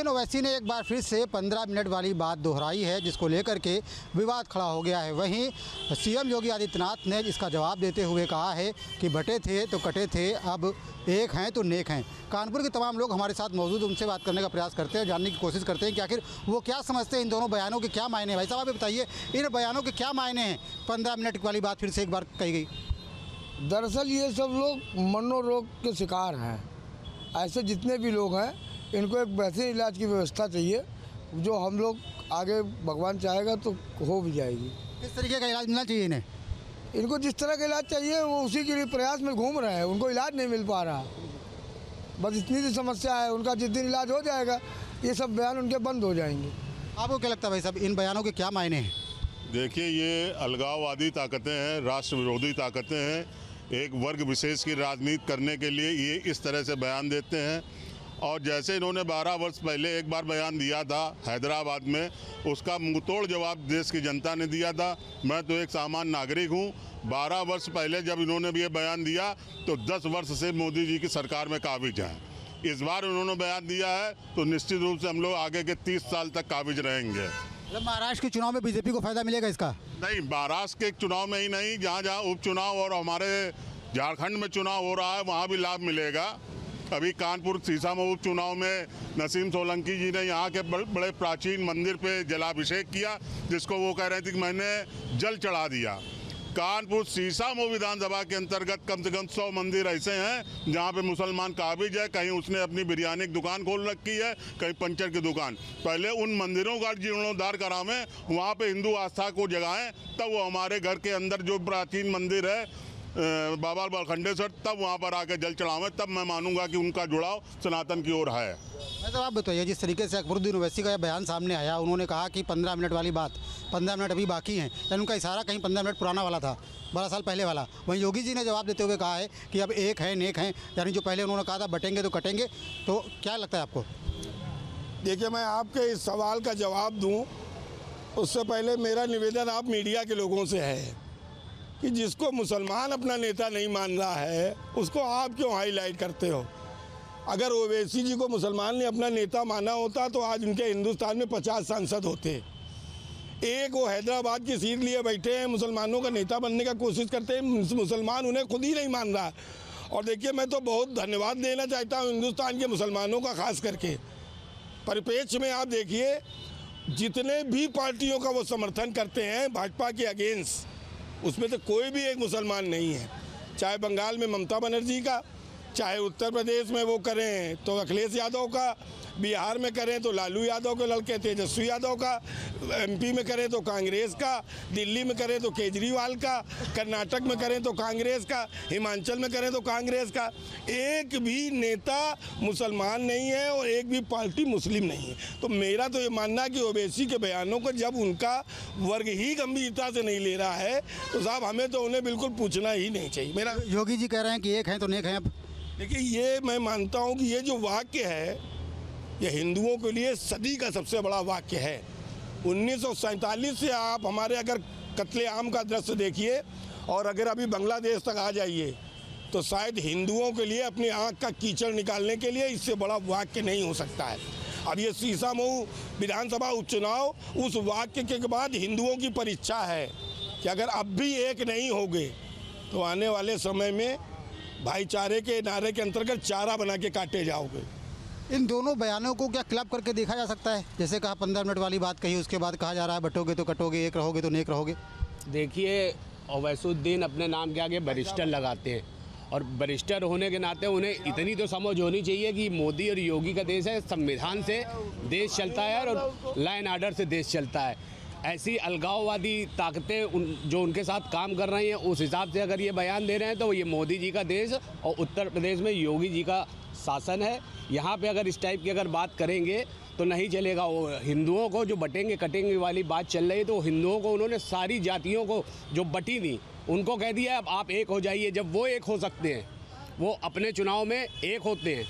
अकबरुद्दीन ओवैसी ने एक बार फिर से 15 मिनट वाली बात दोहराई है, जिसको लेकर के विवाद खड़ा हो गया है। वहीं सीएम योगी आदित्यनाथ ने इसका जवाब देते हुए कहा है कि बटे थे तो कटे थे, अब एक हैं तो नेक हैं। कानपुर के तमाम लोग हमारे साथ मौजूद, उनसे बात करने का प्रयास करते हैं, जानने की कोशिश करते हैं कि आखिर वो क्या समझते हैं, इन दोनों बयानों के क्या मायने हैं। भाई साहब, आप बताइए, इन बयानों के क्या मायने हैं? 15 मिनट वाली बात फिर से एक बार कही गई। दरअसल ये सब लोग मनोरोग के शिकार हैं। ऐसे जितने भी लोग हैं, इनको एक बेहतरीन इलाज की व्यवस्था चाहिए, जो हम लोग आगे भगवान चाहेगा तो हो भी जाएगी। किस तरीके का इलाज मिलना चाहिए इन्हें? इनको जिस तरह का इलाज चाहिए वो उसी के लिए प्रयास में घूम रहे हैं, उनको इलाज नहीं मिल पा रहा। बस इतनी सी समस्या है। उनका जिस दिन इलाज हो जाएगा, ये सब बयान उनके बंद हो जाएंगे। आपको क्या लगता है भाई साहब, इन बयानों के क्या मायने हैं? देखिए, ये अलगाववादी ताकतें हैं, राष्ट्र विरोधी ताकतें हैं। एक वर्ग विशेष की राजनीति करने के लिए ये इस तरह से बयान देते हैं। और जैसे इन्होंने 12 वर्ष पहले एक बार बयान दिया था हैदराबाद में, उसका मुंहतोड़ जवाब देश की जनता ने दिया था। मैं तो एक सामान्य नागरिक हूँ। 12 वर्ष पहले जब इन्होंने भी ये बयान दिया तो 10 वर्ष से मोदी जी की सरकार में काबिज हैं। इस बार उन्होंने बयान दिया है तो निश्चित रूप से हम लोग आगे के 30 साल तक काबिज रहेंगे। महाराष्ट्र के चुनाव में बीजेपी को फायदा मिलेगा इसका? नहीं, महाराष्ट्र के चुनाव में ही नहीं, जहाँ जहाँ उपचुनाव और हमारे झारखंड में चुनाव हो रहा है वहाँ भी लाभ मिलेगा। अभी कानपुर सीसामऊ उपचुनाव में नसीम सोलंकी जी ने यहाँ के बड़े प्राचीन मंदिर पे जलाभिषेक किया, जिसको वो कह रहे थे कि मैंने जल चढ़ा दिया। कानपुर सीसामऊ विधानसभा के अंतर्गत कम से कम 100 मंदिर ऐसे हैं जहाँ पे मुसलमान काबिज है। कहीं उसने अपनी बिरयानी की दुकान खोल रखी है, कहीं पंचर की दुकान। पहले उन मंदिरों का जीर्णोद्धार करावें, वहाँ पे हिंदू आस्था को जगाएं, तब वो हमारे घर के अंदर जो प्राचीन मंदिर है बाबा बलखंडेश्वर, तब वहाँ पर आके जल चढ़ावें, तब मैं मानूंगा कि उनका जुड़ाव सनातन की ओर है। मतलब आप बताइए, जिस तरीके से अकबरुद्दीन ओवैसी का बयान सामने आया, उन्होंने कहा कि 15 मिनट वाली बात, 15 मिनट अभी बाकी हैं, यानी उनका इशारा कहीं 15 मिनट पुराना वाला था, 12 साल पहले वाला। वहीं योगी जी ने जवाब देते हुए कहा है कि अब एक है नेक हैं, यानी जो पहले उन्होंने कहा था बटेंगे तो कटेंगे। तो क्या लगता है आपको? देखिए, मैं आपके इस सवाल का जवाब दूँ उससे पहले मेरा निवेदन आप मीडिया के लोगों से है कि जिसको मुसलमान अपना नेता नहीं मान रहा है, उसको आप क्यों हाईलाइट करते हो? अगर ओवैसी जी को मुसलमान ने अपना नेता माना होता तो आज उनके हिंदुस्तान में 50 सांसद होते। एक वो हैदराबाद की सीट लिए बैठे हैं, मुसलमानों का नेता बनने का कोशिश करते हैं, मुसलमान उन्हें खुद ही नहीं मान रहा। और देखिए, मैं तो बहुत धन्यवाद देना चाहता हूँ हिंदुस्तान के मुसलमानों का, खास करके परिप्रेक्ष्य में आप देखिए, जितने भी पार्टियों का वो समर्थन करते हैं भाजपा के अगेंस्ट, उसमें तो कोई भी एक मुसलमान नहीं है। चाहे बंगाल में ममता बनर्जी का, चाहे उत्तर प्रदेश में वो करें तो अखिलेश यादव का, बिहार में करें तो लालू यादव के लड़के तेजस्वी यादव का, एमपी में करें तो कांग्रेस का, दिल्ली में करें तो केजरीवाल का, कर्नाटक में करें तो कांग्रेस का, हिमाचल में करें तो कांग्रेस का। एक भी नेता मुसलमान नहीं है और एक भी पार्टी मुस्लिम नहीं है। तो मेरा तो ये मानना है कि ओवैसी के बयानों को जब उनका वर्ग ही गंभीरता से नहीं ले रहा है तो साहब हमें तो उन्हें बिल्कुल पूछना ही नहीं चाहिए। मेरा योगी जी कह रहे हैं कि एक हैं तो नेक हैं। अब देखिए, ये मैं मानता हूँ कि ये जो वाक्य है, ये हिंदुओं के लिए सदी का सबसे बड़ा वाक्य है। 1947 से आप हमारे अगर कत्ले आम का दृश्य देखिए और अगर अभी बांग्लादेश तक आ जाइए तो शायद हिंदुओं के लिए अपनी आंख का कीचड़ निकालने के लिए इससे बड़ा वाक्य नहीं हो सकता है। अब ये सीसामऊ विधानसभा उपचुनाव उस वाक्य के बाद हिंदुओं की परीक्षा है कि अगर अब भी एक नहीं होंगे तो आने वाले समय में भाईचारे के नारे के अंतर्गत चारा बना के काटे जाओगे। इन दोनों बयानों को क्या क्लब करके देखा जा सकता है? जैसे कहा 15 मिनट वाली बात कही, उसके बाद कहा जा रहा है बटोगे तो कटोगे, एक रहोगे तो नेक रहोगे। देखिए, ओवैसुद्दीन अपने नाम के आगे बैरिस्टर लगाते हैं और बैरिस्टर होने के नाते उन्हें इतनी तो समझ होनी चाहिए कि मोदी और योगी का देश है, संविधान से देश चलता है और लॉ एंड ऑर्डर से देश चलता है। ऐसी अलगाववादी ताकतें जो उनके साथ काम कर रही हैं, उस हिसाब से अगर ये बयान दे रहे हैं तो ये मोदी जी का देश और उत्तर प्रदेश में योगी जी का शासन है। यहाँ पे अगर इस टाइप की अगर बात करेंगे तो नहीं चलेगा। वो हिंदुओं को जो बटेंगे कटेंगे वाली बात चल रही है, तो हिंदुओं को उन्होंने सारी जातियों को जो बटी थी उनको कह दिया अब आप एक हो जाइए। जब वो एक हो सकते हैं, वो अपने चुनाव में एक होते हैं,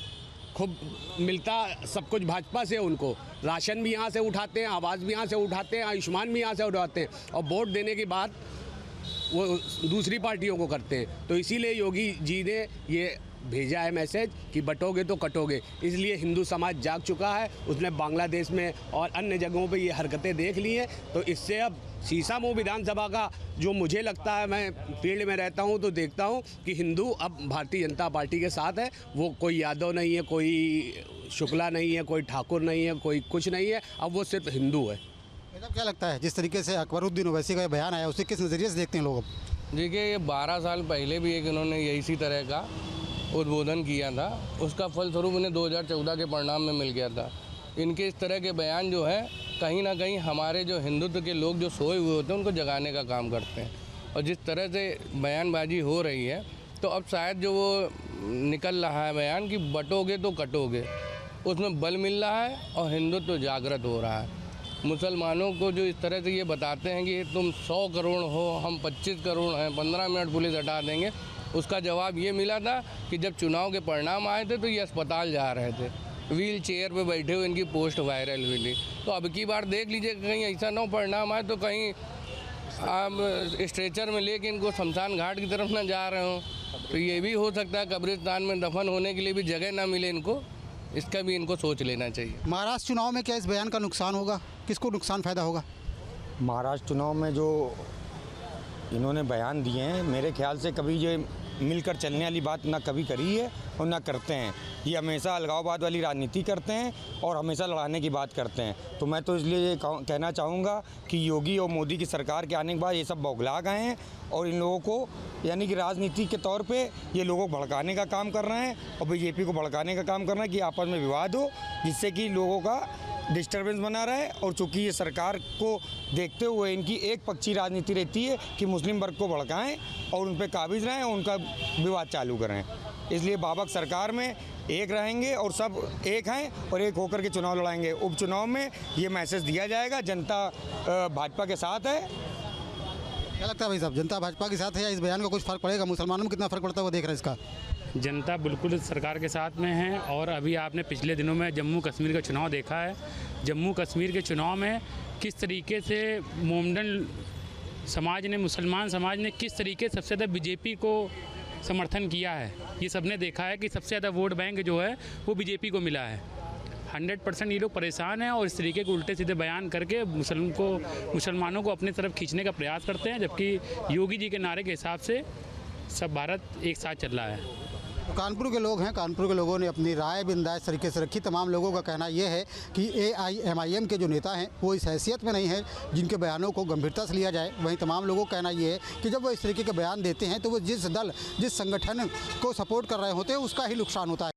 खूब मिलता सब कुछ भाजपा से, उनको राशन भी यहाँ से उठाते हैं, आवाज़ भी यहाँ से उठाते हैं, आयुष्मान भी यहाँ से उठाते हैं और वोट देने की बात वो दूसरी पार्टियों को करते हैं। तो इसीलिए योगी जी ने ये भेजा है मैसेज कि बटोगे तो कटोगे। इसलिए हिंदू समाज जाग चुका है, उसने बांग्लादेश में और अन्य जगहों पे ये हरकतें देख ली हैं। तो इससे अब शीशामऊ विधानसभा का जो मुझे लगता है, मैं फील्ड में रहता हूँ तो देखता हूँ कि हिंदू अब भारतीय जनता पार्टी के साथ है। वो कोई यादव नहीं है, कोई शुक्ला नहीं है, कोई ठाकुर नहीं है, कोई कुछ नहीं है, अब वो सिर्फ हिंदू है। मतलब क्या लगता है जिस तरीके से अकबरुद्दीन ओवैसी का बयान आया, उसे किस नज़रिए से देखते हैं लोग अब? देखिए, ये 12 साल पहले भी एक इन्होंने इसी तरह का उद्बोधन किया था, उसका फलस्वरूप इन्हें 2014 के परिणाम में मिल गया था। इनके इस तरह के बयान जो है कहीं ना कहीं हमारे जो हिंदुत्व के लोग जो सोए हुए होते हैं उनको जगाने का काम करते हैं। और जिस तरह से बयानबाजी हो रही है तो अब शायद जो वो निकल रहा है बयान कि बटोगे तो कटोगे, उसमें बल मिल रहा है और हिंदुत्व जागृत हो रहा है। मुसलमानों को जो इस तरह से ये बताते हैं कि तुम 100 करोड़ हो, हम 25 करोड़ हैं, 15 मिनट पुलिस हटा देंगे, उसका जवाब ये मिला था कि जब चुनाव के परिणाम आए थे तो ये अस्पताल जा रहे थे, व्हील चेयर पे बैठे हुए इनकी पोस्ट वायरल हुई थी। तो अब की बार देख लीजिए कहीं ऐसा ना परिणाम आए तो कहीं आप स्ट्रेचर में लेके इनको शमशान घाट की तरफ ना जा रहे हो, तो ये भी हो सकता है कब्रिस्तान में दफन होने के लिए भी जगह ना मिले इनको, इसका भी इनको सोच लेना चाहिए। महाराष्ट्र चुनाव में क्या इस बयान का नुकसान होगा? किसको नुकसान फ़ायदा होगा? महाराष्ट्र चुनाव में जो इन्होंने बयान दिए हैं, मेरे ख्याल से कभी ये मिलकर चलने वाली बात ना कभी करी है और ना करते हैं। ये हमेशा अलगाववाद वाली राजनीति करते हैं और हमेशा लड़ाने की बात करते हैं। तो मैं तो इसलिए ये कहना चाहूँगा कि योगी और मोदी की सरकार के आने के बाद ये सब बौखला गए हैं और इन लोगों को यानी कि राजनीति के तौर पे ये लोगों को भड़काने का काम कर रहे हैं और बीजेपी को भड़काने का काम कर रहे हैं कि आपस में विवाद हो, जिससे कि लोगों का डिस्टर्बेंस बना रहे। और चूँकि ये सरकार को देखते हुए इनकी एक पक्षी राजनीति रहती है कि मुस्लिम वर्ग को भड़काएं और उन पर काबिज रहें और उनका विवाद चालू करें। इसलिए बाबक सरकार में एक रहेंगे और सब एक हैं और एक होकर के चुनाव लड़ाएंगे। उपचुनाव में ये मैसेज दिया जाएगा, जनता भाजपा के साथ है। क्या लगता है भाई साहब, जनता भाजपा के साथ है या इस बयान का कुछ फ़र्क पड़ेगा? मुसलमानों में कितना फ़र्क पड़ता है वो देख रहे हैं इसका? जनता बिल्कुल सरकार के साथ में है। और अभी आपने पिछले दिनों में जम्मू कश्मीर का चुनाव देखा है। जम्मू कश्मीर के चुनाव में किस तरीके से मोमडन समाज ने, मुसलमान समाज ने किस तरीके से सबसे ज़्यादा बीजेपी को समर्थन किया है, ये सबने देखा है कि सबसे ज़्यादा वोट बैंक जो है वो बीजेपी को मिला है। 100% ये लोग परेशान हैं और इस तरीके के उल्टे सीधे बयान करके मुसलमानों को अपनी तरफ खींचने का प्रयास करते हैं, जबकि योगी जी के नारे के हिसाब से सब भारत एक साथ चल रहा है। तो कानपुर के लोग हैं, कानपुर के लोगों ने अपनी राय बिंदास तरीके से रखी। तमाम लोगों का कहना यह है कि AIMIM के जो नेता हैं वो इस हैसियत में नहीं है जिनके बयानों को गंभीरता से लिया जाए। वहीं तमाम लोगों का कहना यह है कि जब वो इस तरीके के बयान देते हैं तो वो जिस दल, जिस संगठन को सपोर्ट कर रहे होते हैं उसका ही नुकसान होता है।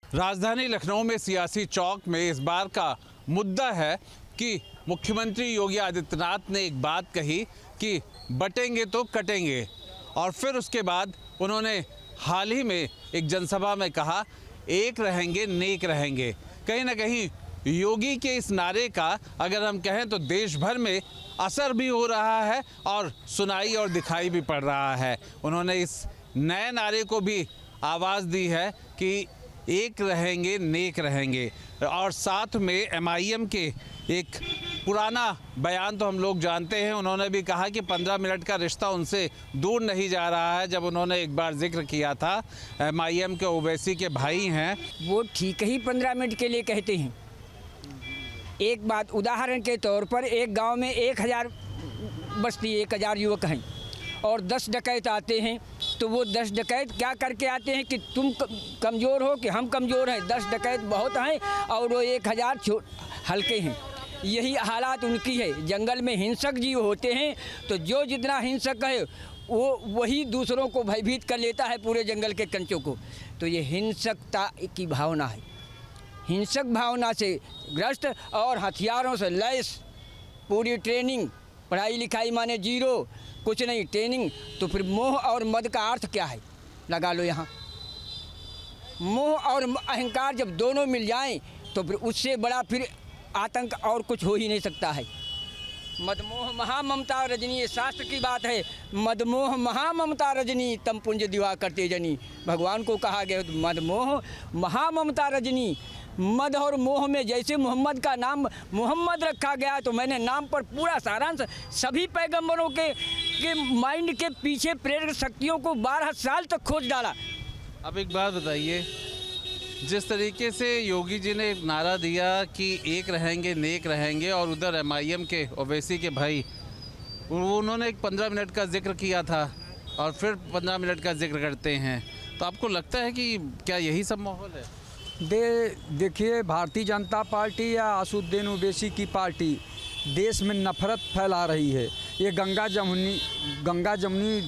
राजधानी लखनऊ में सियासी चौक में इस बार का मुद्दा है कि मुख्यमंत्री योगी आदित्यनाथ ने एक बात कही कि बटेंगे तो कटेंगे, और फिर उसके बाद उन्होंने हाल ही में एक जनसभा में कहा एक रहेंगे नेक रहेंगे। कहीं ना कहीं योगी के इस नारे का अगर हम कहें तो देश भर में असर भी हो रहा है और सुनाई और दिखाई भी पड़ रहा है। उन्होंने इस नए नारे को भी आवाज़ दी है कि एक रहेंगे नेक रहेंगे। और साथ में MIM के एक पुराना बयान तो हम लोग जानते हैं, उन्होंने भी कहा कि 15 मिनट का रिश्ता उनसे दूर नहीं जा रहा है। जब उन्होंने एक बार जिक्र किया था MIM के ओवैसी के भाई हैं, वो ठीक ही 15 मिनट के लिए कहते हैं। एक बात उदाहरण के तौर पर, एक गांव में 1000 बस्ती 1000 युवक हैं और 10 डकैत आते हैं, तो वो 10 डकैत क्या करके आते हैं कि तुम कमज़ोर हो कि हम कमज़ोर हैं। 10 डकैत बहुत हैं और वो 1000 हल्के हैं। यही हालात उनकी है। जंगल में हिंसक जीव होते हैं तो जो जितना हिंसक है वो वही दूसरों को भयभीत कर लेता है, पूरे जंगल के कंचों को। तो ये हिंसकता की भावना है, हिंसक भावना से ग्रस्त और हथियारों से लैस पूरी ट्रेनिंग, पढ़ाई लिखाई माने जीरो, कुछ नहीं ट्रेनिंग। तो फिर मोह और मद का अर्थ क्या है लगा लो यहाँ। मोह और अहंकार जब दोनों मिल जाएं तो फिर उससे बड़ा फिर आतंक और कुछ हो ही नहीं सकता है। मदमोह महाममता रजनी, ये शास्त्र की बात है। मदमोह महाममता रजनी तम पुंज दिवा करते जनी, भगवान को कहा गया। मदमोह महाममता रजनी, मद और मोह में जैसे मोहम्मद का नाम मोहम्मद रखा गया, तो मैंने नाम पर पूरा सारांश सभी पैगंबरों के के माइंड के पीछे प्रेरक शक्तियों को 12 साल तक खोज डाला। अब एक बात बताइए, जिस तरीके से योगी जी ने नारा दिया कि एक रहेंगे नेक रहेंगे, और उधर MIM के ओवैसी के भाई उन्होंने एक 15 मिनट का जिक्र किया था और फिर 15 मिनट का जिक्र करते हैं, तो आपको लगता है कि क्या यही सब माहौल है? देखिए, भारतीय जनता पार्टी या असदुद्दीन ओवैसी की पार्टी देश में नफरत फैला रही है। ये गंगा जमुनी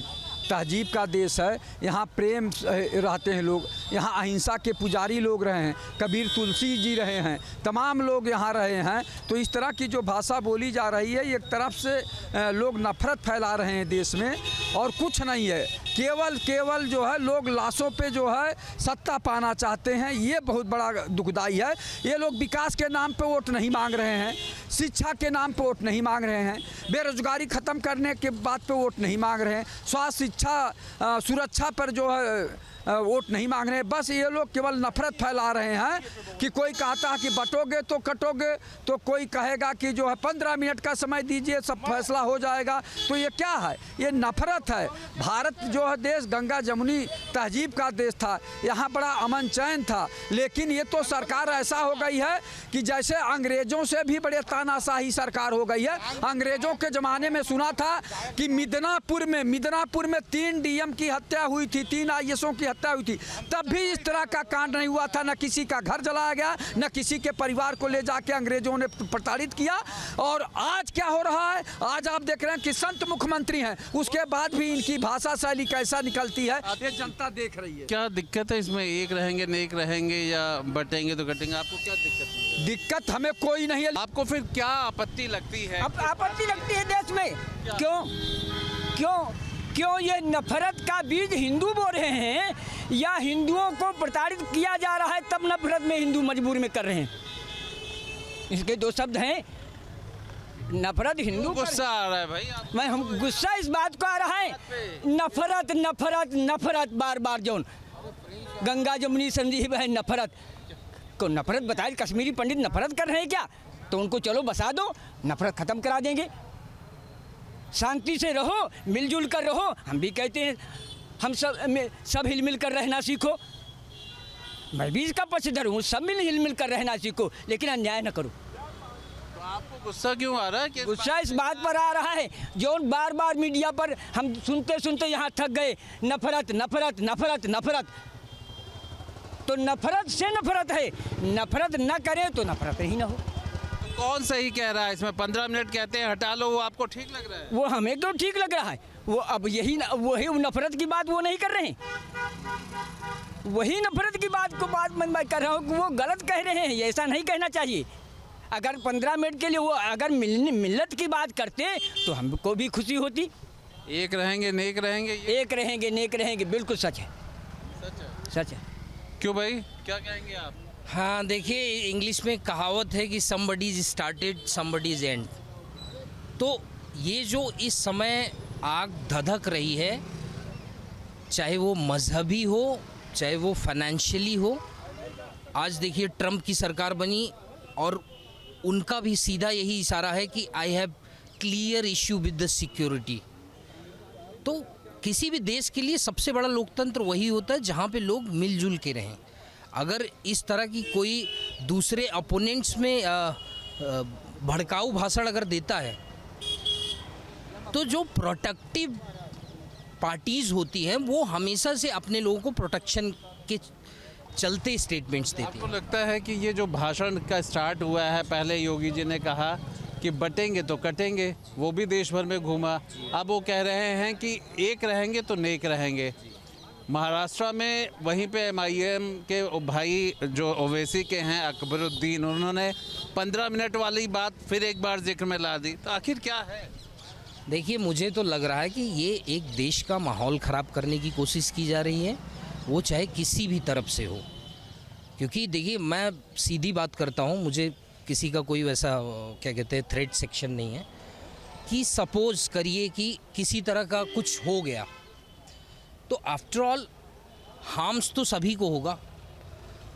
तहजीब का देश है। यहाँ प्रेम रहते हैं लोग, यहाँ अहिंसा के पुजारी लोग रहे हैं, कबीर तुलसी जी रहे हैं, तमाम लोग यहाँ रहे हैं। तो इस तरह की जो भाषा बोली जा रही है, एक तरफ से लोग नफरत फैला रहे हैं देश में, और कुछ नहीं है। केवल जो है लोग लाशों पे जो है सत्ता पाना चाहते हैं। ये बहुत बड़ा दुखदाई है। ये लोग विकास के नाम पे वोट नहीं मांग रहे हैं, शिक्षा के नाम पे वोट नहीं मांग रहे हैं, बेरोजगारी ख़त्म करने के बात पे वोट नहीं मांग रहे हैं, स्वास्थ्य शिक्षा सुरक्षा पर जो है वोट नहीं मांग रहे हैं। बस ये लोग केवल नफरत फैला रहे हैं कि कोई कहता है कि बटोगे तो कटोगे, तो कोई कहेगा कि जो है 15 मिनट का समय दीजिए सब फैसला हो जाएगा। तो ये क्या है? ये नफरत है। भारत जो है देश गंगा जमुनी तहजीब का देश था, यहाँ बड़ा अमन चैन था। लेकिन ये तो सरकार ऐसा हो गई है कि जैसे अंग्रेज़ों से भी बड़े तानाशाही सरकार हो गई है। अंग्रेज़ों के ज़माने में सुना था कि मिदनापुर में 3 DM की हत्या हुई थी, 3 IASों की हत्या हुई थी, तब भी इस तरह का कांड नहीं हुआ था। न किसी का घर जलाया गया, न किसी के परिवार को ले जाके अंग्रेजों ने प्रताड़ित किया। और आज क्या हो रहा है? आज आप देख रहे हैं कि संत मुख्यमंत्री हैं, उसके बाद भी इनकी भाषा शैली कैसा निकलती है, ये जनता देख रही है। क्या दिक्कत है इसमें? एक रहेंगे नेक रहेंगे या बटेंगे तो कटेंगे? आपको क्या दिक्कत है? दिक्कत हमें कोई नहीं है। आपको फिर क्या आपत्ति लगती है? अब आपत्ति लगती है देश में, क्यों ये नफरत का बीज हिंदू बो रहे हैं, या हिंदुओं को प्रताड़ित किया जा रहा है तब नफरत में हिंदू मजबूर में कर रहे हैं? इसके 2 शब्द हैं, नफरत हिंदू। गुस्सा आ रहा है भाई मैं हम गुस्सा इस बात को आ रहा है, नफरत नफरत नफरत बार जौन गंगा जमुनी संजीव है, नफरत को नफरत बताए। कश्मीरी पंडित नफरत कर रहे हैं क्या? तो उनको चलो बसा दो, नफरत खत्म करा देंगे। शांति से रहो, मिलजुल कर रहो। हम भी कहते हैं हम सब हिल मिल कर रहना सीखो। मैं भी इसका पक्षधर हूँ, सब हिल मिल कर रहना सीखो, लेकिन अन्याय न करो। तो आपको गुस्सा क्यों आ रहा है? गुस्सा इस बात पर आ रहा है जो बार मीडिया पर हम सुनते यहाँ थक गए, नफरत नफरत नफरत नफरत। तो नफरत से नफरत है, नफरत न करें तो नफरत ही ना हो। कौन सही कह रहा है इसमें? 15 मिनट कहते हैं हटा लो, वो आपको ठीक लग रहा है? वो हमें तो ठीक लग रहा है। वो अब वही नफरत की बात वो नहीं कर रहे हैं, वही नफरत की बात मैं कर रहा हूँ कि वो गलत कह रहे हैं। ऐसा नहीं कहना चाहिए। अगर 15 मिनट के लिए वो अगर मिल्लत की बात करते तो हमको भी खुशी होती। एक रहेंगे नेक रहेंगे, एक रहेंगे नेक रहेंगे, बिल्कुल सच है, सच है। क्यों भाई, क्या कहेंगे आप? हाँ, देखिए, इंग्लिश में कहावत है कि somebody is started, somebody is end। तो ये जो इस समय आग धधक रही है, चाहे वो मजहबी हो, चाहे वो फाइनेंशियली हो। आज देखिए ट्रंप की सरकार बनी और उनका भी सीधा यही इशारा है कि I have clear issue with the security. तो किसी भी देश के लिए सबसे बड़ा लोकतंत्र वही होता है जहाँ पे लोग मिलजुल के रहें। अगर इस तरह की कोई दूसरे अपोनेंट्स में भड़काऊ भाषण अगर देता है, तो जो प्रोटेक्टिव पार्टीज़ होती हैं वो हमेशा से अपने लोगों को प्रोटेक्शन के चलते स्टेटमेंट्स देती हैं। आपको लगता है कि ये जो भाषण का स्टार्ट हुआ है, पहले योगी जी ने कहा कि बटेंगे तो कटेंगे, वो भी देश भर में घूमा, अब वो कह रहे हैं कि एक रहेंगे तो नेक रहेंगे। महाराष्ट्र में वहीं पे MIM के भाई जो ओवैसी के हैं अकबरुद्दीन, उन्होंने 15 मिनट वाली बात फिर एक बार जिक्र में ला दी। तो आखिर क्या है? देखिए, मुझे तो लग रहा है कि ये एक देश का माहौल ख़राब करने की कोशिश की जा रही है, वो चाहे किसी भी तरफ से हो। क्योंकि देखिए, मैं सीधी बात करता हूँ, मुझे किसी का कोई वैसा क्या कहते हैं थ्रेट सेक्शन नहीं है कि सपोज़ करिए कि किसी तरह का कुछ हो गया, तो आफ्टर ऑल हार्म्स तो सभी को होगा,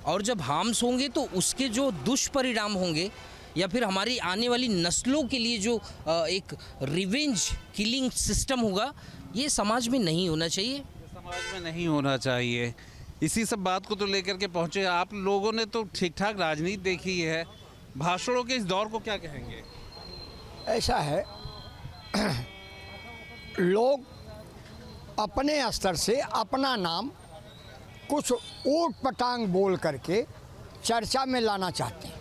और जब हार्म्स होंगे तो उसके जो दुष्परिणाम होंगे या फिर हमारी आने वाली नस्लों के लिए जो एक रिवेंज किलिंग सिस्टम होगा, ये समाज में नहीं होना चाहिए। समाज में नहीं होना चाहिए। इसी सब बात को तो लेकर के पहुंचे आप लोगों ने। तो ठीक ठाक राजनीति देखी है, भाषणों के इस दौर को क्या कहेंगे? ऐसा है, लोग अपने स्तर से अपना नाम कुछ ऊट पटांग बोल करके चर्चा में लाना चाहते हैं।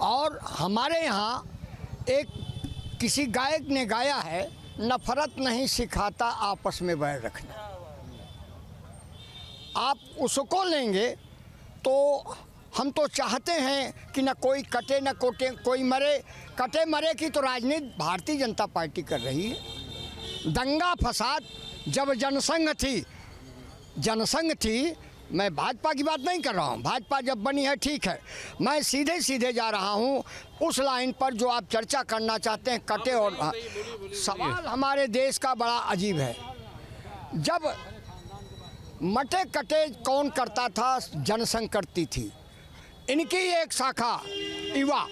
और हमारे यहाँ एक किसी गायक ने गाया है, नफरत नहीं सिखाता आपस में बैर रखना। आप उसको लेंगे तो हम तो चाहते हैं कि न कोई कटे न कोटे कोई मरे। कटे मरे की तो राजनीति भारतीय जनता पार्टी कर रही है। दंगा फसाद जब जनसंघ थी, मैं भाजपा की बात नहीं कर रहा हूँ, भाजपा जब बनी है ठीक है, मैं सीधे सीधे जा रहा हूँ उस लाइन पर जो आप चर्चा करना चाहते हैं, कटे और सवाल हमारे देश का बड़ा अजीब है। जब मटे कटे कौन करता था? जनसंघ करती थी। इनकी एक शाखा युवा,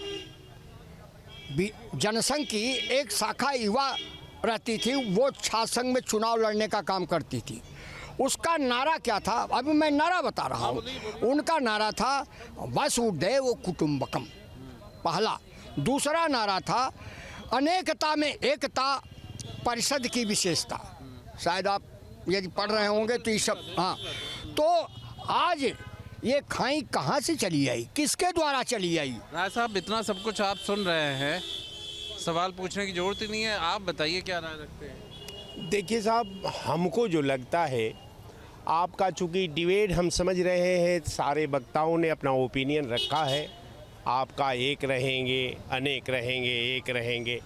जनसंघ की एक शाखा युवा रहती थी, वो छात्र संघ में चुनाव लड़ने का काम करती थी। उसका नारा क्या था? अभी मैं नारा बता रहा हूँ। उनका नारा था वसुधैव कुटुंबकम, पहला। दूसरा नारा था अनेकता में एकता, परिषद की विशेषता। शायद आप यदि पढ़ रहे होंगे तो ये सब, हाँ। तो आज ये खाई कहाँ से चली आई, किसके द्वारा चली आई? राय साहब, इतना सब कुछ आप सुन रहे हैं, सवाल पूछने की जरूरत ही नहीं है। आप बताइए क्या राय रखते हैं? देखिए साहब, हमको जो लगता है, आपका चूँकि डिबेट हम समझ रहे हैं, सारे वक्ताओं ने अपना ओपिनियन रखा है। आपका एक रहेंगे, अनेक रहेंगे, एक रहेंगे,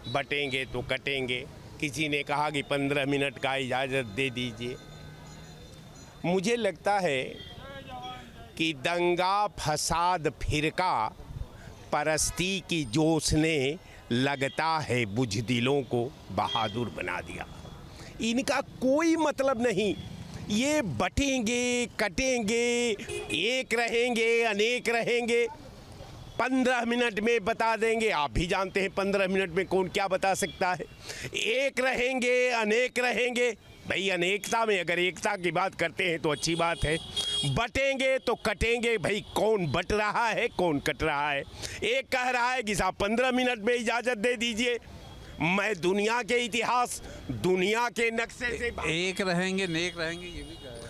बटेंगे तो कटेंगे। किसी ने कहा कि 15 मिनट का इजाज़त दे दीजिए। मुझे लगता है कि दंगा फसाद फिरका परस्ती की जोश ने लगता है बुज़दिलों को बहादुर बना दिया। इनका कोई मतलब नहीं। ये बटेंगे कटेंगे, एक रहेंगे अनेक रहेंगे, 15 मिनट में बता देंगे। आप भी जानते हैं 15 मिनट में कौन क्या बता सकता है। एक रहेंगे अनेक रहेंगे, भाई अनेकता में अगर एकता की बात करते हैं तो अच्छी बात है। बटेंगे तो कटेंगे, भाई कौन बट रहा है कौन कट रहा है। एक कह रहा है कि साहब 15 मिनट में इजाज़त दे दीजिए। मैं दुनिया के इतिहास, दुनिया के नक्शे से एक रहेंगे नेक रहेंगे, ये भी कहा है।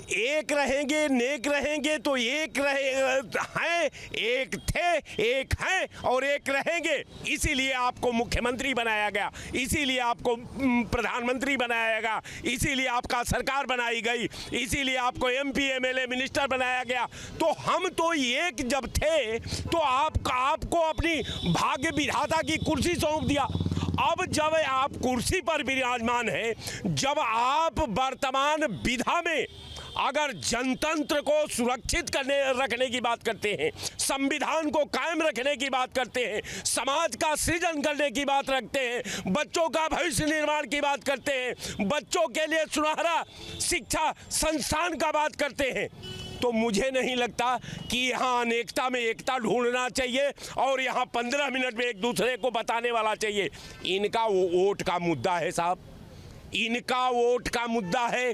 एक रहेंगे नेक रहेंगे तो एक हैं, एक थे, एक हैं और एक रहेंगे। इसीलिए आपको मुख्यमंत्री बनाया गया, इसीलिए आपको प्रधानमंत्री बनाया गया, इसीलिए आपका सरकार बनाई गई, इसीलिए आपको MP MLA मिनिस्टर बनाया गया। तो हम तो एक जब थे तो आपको अपनी भाग्य विधाता की कुर्सी सौंप दिया। अब जब आप कुर्सी पर विराजमान हैं, जब आप वर्तमान विधा में अगर जनतंत्र को सुरक्षित रखने की बात करते हैं, संविधान को कायम रखने की बात करते हैं, समाज का सृजन करने की बात रखते हैं, बच्चों का भविष्य निर्माण की बात करते हैं, बच्चों के लिए सुनहरा शिक्षा संस्थान का बात करते हैं, तो मुझे नहीं लगता कि यहाँ अनेकता में एकता ढूंढना चाहिए और यहाँ 15 मिनट में एक दूसरे को बताने वाला चाहिए। इनका वो वोट का मुद्दा है साहब, इनका वोट का मुद्दा है।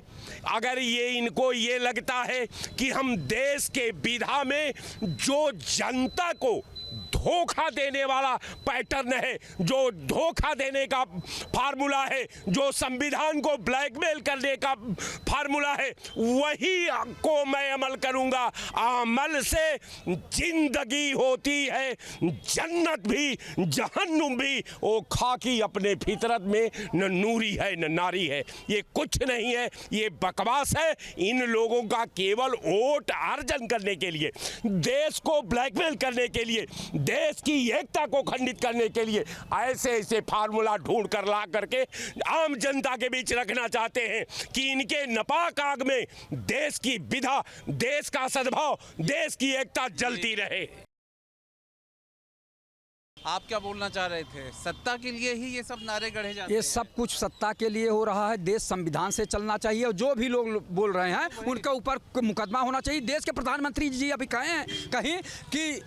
अगर ये इनको ये लगता है कि हम देश के विधा में जो जनता को धोखा देने वाला पैटर्न है, जो धोखा देने का फार्मूला है, जो संविधान को ब्लैकमेल करने का फार्मूला है, वही को मैं अमल करूंगा। अमल से जिंदगी होती है, जन्नत भी जहन्नुम भी। वो खाकी अपने फितरत में न नूरी है न नारी है। ये कुछ नहीं है, ये बकवास है। इन लोगों का केवल वोट अर्जन करने के लिए, देश को ब्लैकमेल करने के लिए, देश की एकता को खंडित करने के लिए ऐसे ऐसे फार्मूला ढूंढ कर ला करके आम जनता के बीच रखना चाहते हैं कि इनके नापाक आग में देश की विधा, देश का सद्भाव, देश की एकता जलती रहे। आप क्या बोलना चाह रहे थे? सत्ता के लिए ही ये सब नारे गढ़े जाते हैं? ये सब कुछ सत्ता के लिए हो रहा है। देश संविधान से चलना चाहिए और जो भी लोग बोल रहे हैं उनके ऊपर मुकदमा होना चाहिए। देश के प्रधानमंत्री जी अभी कहीं कि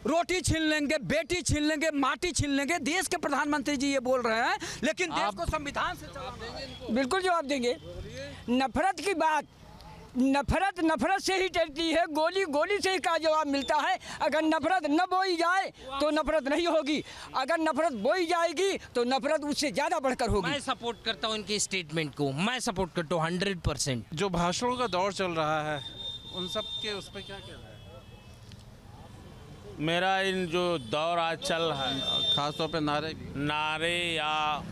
रोटी छीन लेंगे, बेटी छीन लेंगे, माटी छीन लेंगे। देश के प्रधानमंत्री जी ये बोल रहे हैं, लेकिन देश को संविधान से चलाना। बिल्कुल जवाब देंगे। नफरत की बात, नफरत नफरत से ही टलती है, गोली गोली से ही का जवाब मिलता है। अगर नफरत न बोई जाए तो नफरत नहीं होगी, अगर नफरत बोई जाएगी तो नफरत उससे ज़्यादा बढ़कर होगी। मैं सपोर्ट करता हूँ इनके स्टेटमेंट को, मैं सपोर्ट करता हूँ 100%। जो भाषणों का दौर चल रहा है उन सब के उस पर क्या कहना है? मेरा इन जो दौर आज चल रहा है, खासतौर पे नारे या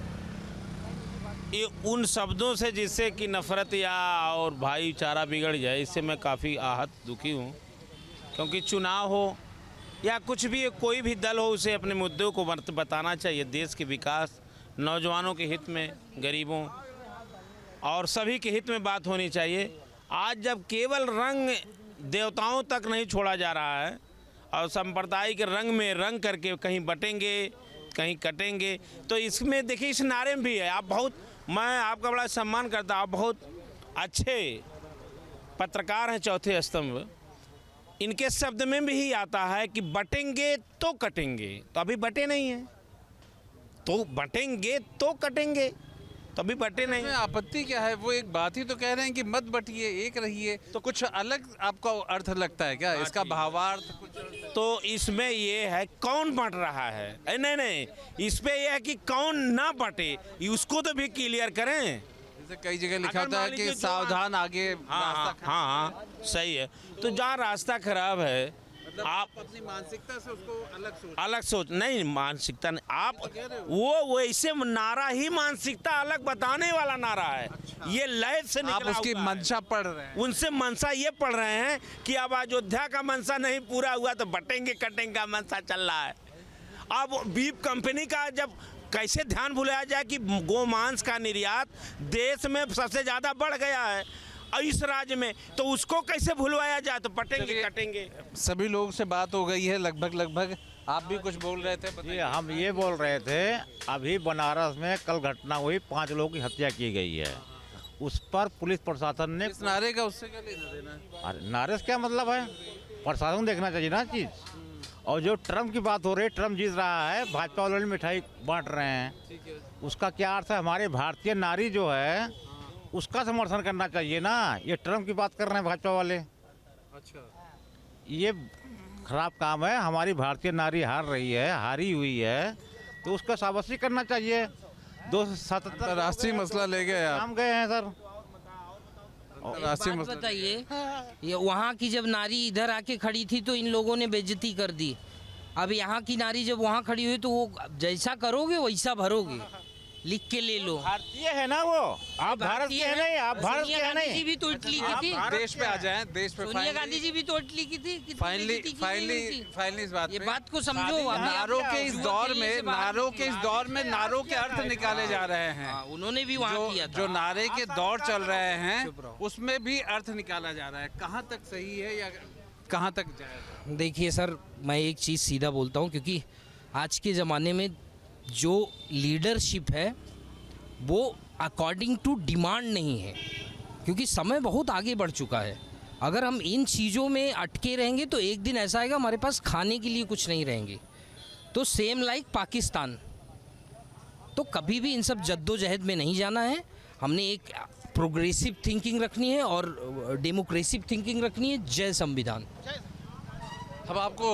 ये उन शब्दों से जिससे कि नफरत या और भाईचारा बिगड़ जाए, इससे मैं काफ़ी आहत दुखी हूँ। क्योंकि चुनाव हो या कुछ भी, कोई भी दल हो, उसे अपने मुद्दों को बताना चाहिए। देश के विकास, नौजवानों के हित में, गरीबों और सभी के हित में बात होनी चाहिए। आज जब केवल रंग देवताओं तक नहीं छोड़ा जा रहा है और सांप्रदायिक रंग में रंग करके कहीं बटेंगे कहीं कटेंगे, तो इसमें देखिए इस नारे में भी है। आप बहुत, मैं आपका बड़ा सम्मान करता हूँ, आप बहुत अच्छे पत्रकार हैं, चौथे स्तंभ। इनके शब्द में भी ही आता है कि बटेंगे तो कटेंगे, तो अभी बटे नहीं हैं, तो बटेंगे तो कटेंगे, तो अभी बटे नहीं। आपत्ति क्या है? वो एक बात ही तो कह रहे हैं कि मत बटिए, एक रहिए, तो कुछ अलग आपको अर्थ लगता है क्या इसका भावार्थ कुछ? तो इसमें ये है कौन बट रहा है, नहीं, इस पे ये है कि कौन ना बटे, उसको तो भी क्लियर करें। जैसे कई जगह लिखा होता है कि सावधान आगे। हाँ, सही है। तो जहाँ रास्ता खराब है, आप अपनी मानसिकता से उसको अलग सोच नहीं, मानसिकता नहीं, आप वो वैसे नारा ही मानसिकता अलग बताने वाला नारा है। अच्छा। ये लय से निकला, आप उसकी मंशा पढ़ रहे हैं, उनसे मंशा ये पढ़ रहे हैं कि अब अयोध्या का मंशा नहीं पूरा हुआ तो बटेंगे कटेंगे का मंशा चल रहा है। अब बीफ कंपनी का जब कैसे ध्यान भुलाया जाए कि गोमांस का निर्यात देश में सबसे ज़्यादा बढ़ गया है इस राज्य में, तो उसको कैसे भुलवाया जाए, तो पटेंगे कटेंगे। सभी लोगों से बात हो गई है लगभग। आप भी कुछ बोल रहे थे? जी, हम ये बोल रहे थे, अभी बनारस में कल घटना हुई, 5 लोगों की हत्या की गई है, उस पर पुलिस प्रशासन ने इस नारे का उससे क्या लेना देना है? अरे नारे से क्या मतलब है, प्रशासन देखना चाहिए ना चीज़। और जो ट्रम्प की बात हो रही है, ट्रम्प जीत रहा है, भाजपा वाले मिठाई बांट रहे हैं, उसका क्या अर्थ है? हमारे भारतीय नारी जो है उसका समर्थन करना चाहिए ना। ये ट्रम्प की बात कर रहे हैं भाजपा वाले। अच्छा, ये खराब काम है। हमारी भारतीय नारी हारी हुई है, तो उसका शाबाशी करना चाहिए। 277 राष्ट्रीय मसला ले गए हम गए हैं सर। राष्ट्रीय मसला बताइए, ये वहाँ की जब नारी इधर आके खड़ी थी तो इन लोगों ने बेइज्जती कर दी। अब यहाँ की नारी जब वहाँ खड़ी हुई तो वो जैसा करोगे वैसा भरोगे, लिख के ले लो। भारतीय है ना वो, आप भारत के हैं नहीं, आप भारत के हैं नहीं। जी भी तो इटली की थी। देश पे आ जाएं, देश पे। सोनिया गांधी जी भी तो इटली की थी। फाइनली इस बात ये बात को समझो। नारों के इस दौर में नारों के अर्थ निकाले जा रहे हैं। उन्होंने भी वहाँ किया था। जो नारे के दौर चल रहे हैं उसमें भी अर्थ निकाला जा रहा है। कहाँ तक सही है या कहाँ तक जाएगा? देखिए सर, मैं एक चीज़ सीधा बोलता हूँ, क्योंकि आज के ज़माने में जो लीडरशिप है वो अकॉर्डिंग टू डिमांड नहीं है, क्योंकि समय बहुत आगे बढ़ चुका है। अगर हम इन चीज़ों में अटके रहेंगे तो एक दिन ऐसा आएगा हमारे पास खाने के लिए कुछ नहीं रहेंगे। तो सेम लाइक पाकिस्तान, तो कभी भी इन सब जद्दोजहद में नहीं जाना है। हमने एक प्रोग्रेसिव थिंकिंग रखनी है और डेमोक्रेसिव थिंकिंग रखनी है। जय संविधान। हम आपको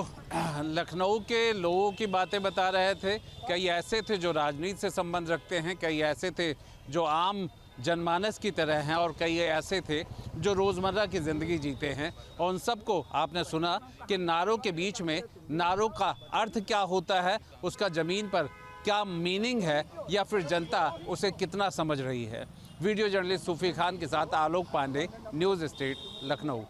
लखनऊ के लोगों की बातें बता रहे थे। कई ऐसे थे जो राजनीति से संबंध रखते हैं, कई ऐसे थे जो आम जनमानस की तरह हैं, और कई ऐसे थे जो रोज़मर्रा की ज़िंदगी जीते हैं। और उन सबको आपने सुना कि नारों के बीच में नारों का अर्थ क्या होता है, उसका ज़मीन पर क्या मीनिंग है, या फिर जनता उसे कितना समझ रही है। वीडियो जर्नलिस्ट सूफी खान के साथ आलोक पांडे, न्यूज़ स्टेट, लखनऊ।